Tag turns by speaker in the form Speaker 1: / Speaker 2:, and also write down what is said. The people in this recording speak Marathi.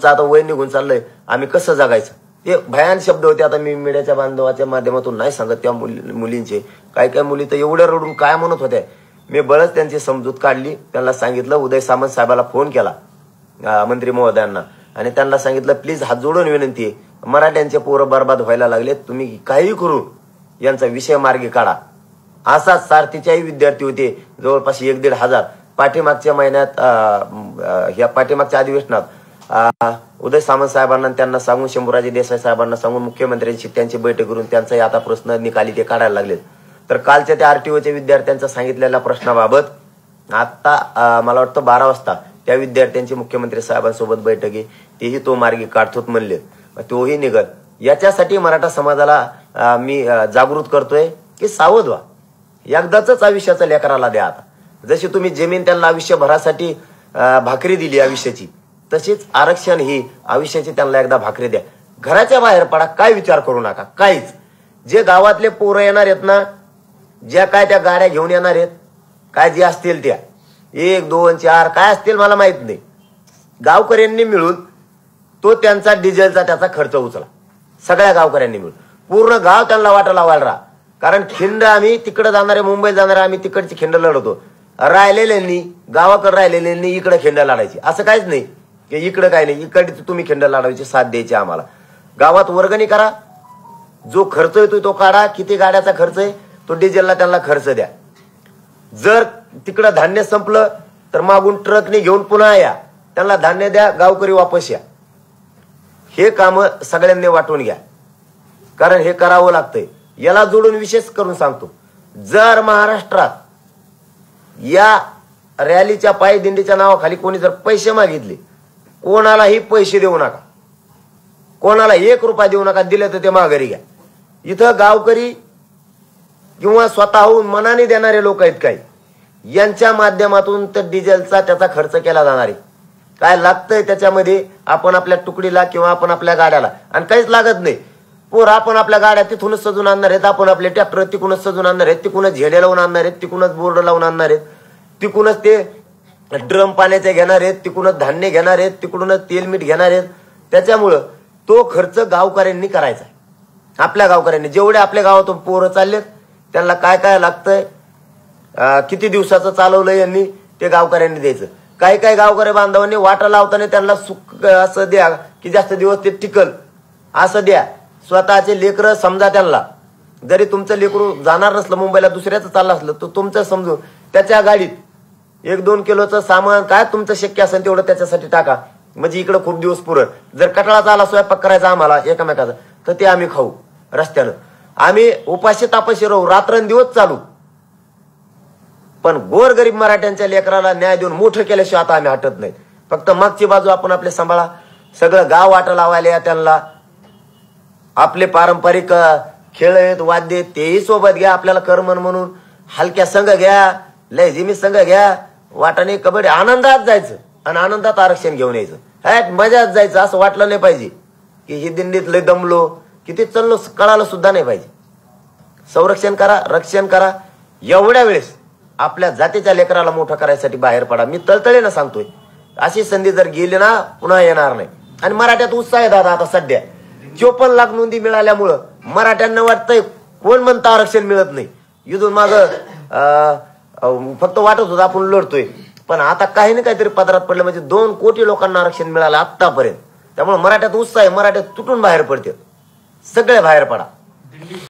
Speaker 1: आता वय निघून चाललंय, आम्ही कसं जगायचं, ते भयान शब्द होते. आता मी मीडियाच्या बांधवाच्या माध्यमातून नाही सांगत त्या मुलींचे. काय मुली तर एवढ्या रडून काय म्हणत होत्या. मी बळच त्यांची समजूत काढली. त्यांना सांगितलं, उदय सामंत साहेबाला फोन केला मंत्री महोदयांना, आणि त्यांना सांगितलं प्लीज हात जोडून विनंती आहे, मराठ्यांचे पोरं बर्बाद व्हायला लागले, तुम्ही काही करून यांचा विषय मार्गी काढा. असाच सारथीच्याही विद्यार्थी होते जवळपास 1,500. पाठीमागच्या महिन्यात ह्या पाठीमागच्या अधिवेशनात उदय सामंत साहेबांना त्यांना सांगून, शंभूराजे देसाई साहेबांना सांगून मुख्यमंत्र्यांशी त्यांची बैठक करून त्यांचाही आता प्रश्न निकाली ते काढायला लागलेत. तर कालच्या त्या आरटीओच्या विद्यार्थ्यांचा सांगितलेल्या प्रश्नाबाबत आता मला वाटतं 12 वाजता त्या विद्यार्थ्यांची मुख्यमंत्री साहेबांसोबत बैठक आहे, तेही तो मार्गी काढतोत म्हणले, तोही निघत. याच्यासाठी मराठा समाजाला मी जागृत करतोय की सावध व्हा, एकदाच आयुष्याचा लेकराला द्या. आता जशी तुम्ही जमीन त्यांना आयुष्यभरासाठी भाकरी दिली आयुष्याची, तशीच आरक्षण ही आयुष्याची त्यांना एकदा भाकरी द्या. घराच्या बाहेर पडा, काय विचार करू नका काहीच. जे गावातले पोरं येणार आहेत ना, ज्या काय त्या गाड्या घेऊन येणार आहेत, काय जे असतील त्या 1, 2, 4 काय असतील मला माहित नाही, गावकऱ्यांनी मिळून तो त्यांचा डिझेलचा त्याचा खर्च उचला. सगळ्या गावकऱ्यांनी मिळून पूर्ण गाव त्यांना वाटा लावायला राहा. कारण खिंड आम्ही तिकडे जाणारे, मुंबईत जाणारे आम्ही तिकडची खिंड लढवतो. राहिलेल्यांनी गावाकडे राहिलेल्यांनी इकडे खिंड लढायची, असं काहीच नाही की इकडे काय नाही, इकडे तुम्ही खिंड लढवायची, साथ द्यायची आम्हाला. गावात वर्गणी करा, जो खर्च येतो तो काढा, किती गाड्याचा खर्च आहे तो डिझेलला त्यांना खर्च द्या. जर तिकडं धान्य संपलं तर मागून ट्रकने घेऊन पुन्हा या, त्यांना धान्य द्या, गावकरी वापस या. हे काम सगळ्यांनी वाटून घ्या, कारण हे करावं लागतंय. याला जोडून विशेष करून सांगतो, जर महाराष्ट्रात या रॅलीच्या पायी दिंडीच्या नावाखाली कोणी जर पैसे मागितले, कोणालाही पैसे देऊ नका, कोणाला 1 रुपया देऊ नका. दिले तर ते माघारी घ्या. इथं गावकरी किंवा स्वतःहून मनाने देणारे लोक आहेत काही, यांच्या माध्यमातून तर डिझेलचा त्याचा खर्च केला जाणार आहे. काय लागतंय त्याच्यामध्ये, आपण आपल्या तुकडीला किंवा आपण आपल्या गाड्याला, आणि काहीच लागत नाही. पोर आपण आपल्या गाड्या तिथूनच सजून आणणार आहेत, आपण आपले ट्रॅक्टर तिकूनच सजून आणणार आहेत, तिकूनच झेडे लावून आणणार आहेत, तिकूनच बोर्ड लावून आणणार आहेत, तिकूनच ते ड्रम पाण्याचे घेणार आहेत, तिकूनच धान्य घेणार आहेत, तिकडूनच तेल मीठ घेणार आहेत. त्याच्यामुळं तो खर्च गावकऱ्यांनी करायचा. आपल्या गावकऱ्यांनी जेवढे आपल्या गावातून पोरं चाललेत त्यांना काय काय लागतंय, किती दिवसाचं चालवलंय यांनी, ते गावकऱ्यांनी द्यायचं. काही काही गावकरी बांधवांनी वाटा लावताना त्यांना सुख असं द्या की जास्त दिवस ते टिकल असं द्या. स्वतःचे लेकरं समजा त्यांना, जरी तुमचं लेकरू जाणार नसलं मुंबईला, दुसऱ्याचं चाललं असलं तर तुमचं समजून त्याच्या गाडीत 1-2 किलोचं सामान काय तुमचं शक्य असेल तेवढं त्याच्यासाठी टाका, म्हणजे इकडं खूप दिवस पुरत. जर कटाळाचा आला स्वयंपाक करायचा आम्हाला एकमेकाचा, तर ते आम्ही खाऊ रस्त्यानं, आम्ही उपाशी तापाशी राहू, रात्रंदिवस चालू. पण गोरगरीब मराठ्यांच्या लेकराला न्याय देऊन मोठं केल्याशिवाय आता आम्ही हटत नाही. फक्त मागची बाजू आपण आपले सांभाळा. सगळं गाव वाटा लावायला या त्यांना. आपले पारंपरिक खेळ आहेत, वाद्य आहेत, तेही सोबत घ्या. आपल्याला करमन म्हणून हलक्या संघ घ्या, लय जिमी संघ घ्या, वाटाने कबड्डी, आनंदात जायचं आणि आनंदात आरक्षण घेऊन यायचं. मजाच जायचं. असं वाटलं नाही पाहिजे की ही दिंडीत लय दमलो, किती चाललो कळालं सुद्धा नाही पाहिजे. संरक्षण करा, रक्षण करा. एवढ्या वेळेस आपल्या जातीच्या लेकराला मोठं करायसाठी बाहेर पडा. मी तळतळीनं सांगतोय, अशी संधी जर गेली ना पुन्हा येणार नाही. आणि मराठ्यात उत्साह आहे दादा. आता सध्या 54 लाख नोंदी मिळाल्यामुळं मराठ्यांना वाटतंय, कोण म्हणतं आरक्षण मिळत नाही. इथून माग फक्त वाटत होतं आपण लढतोय, पण आता काही ना काहीतरी पदरात पडलं, म्हणजे 2 कोटी लोकांना आरक्षण मिळालं आतापर्यंत. त्यामुळे मराठ्यात उत्साह आहे. मराठ्यात तुटून बाहेर पडते. सगळे बाहेर पडा.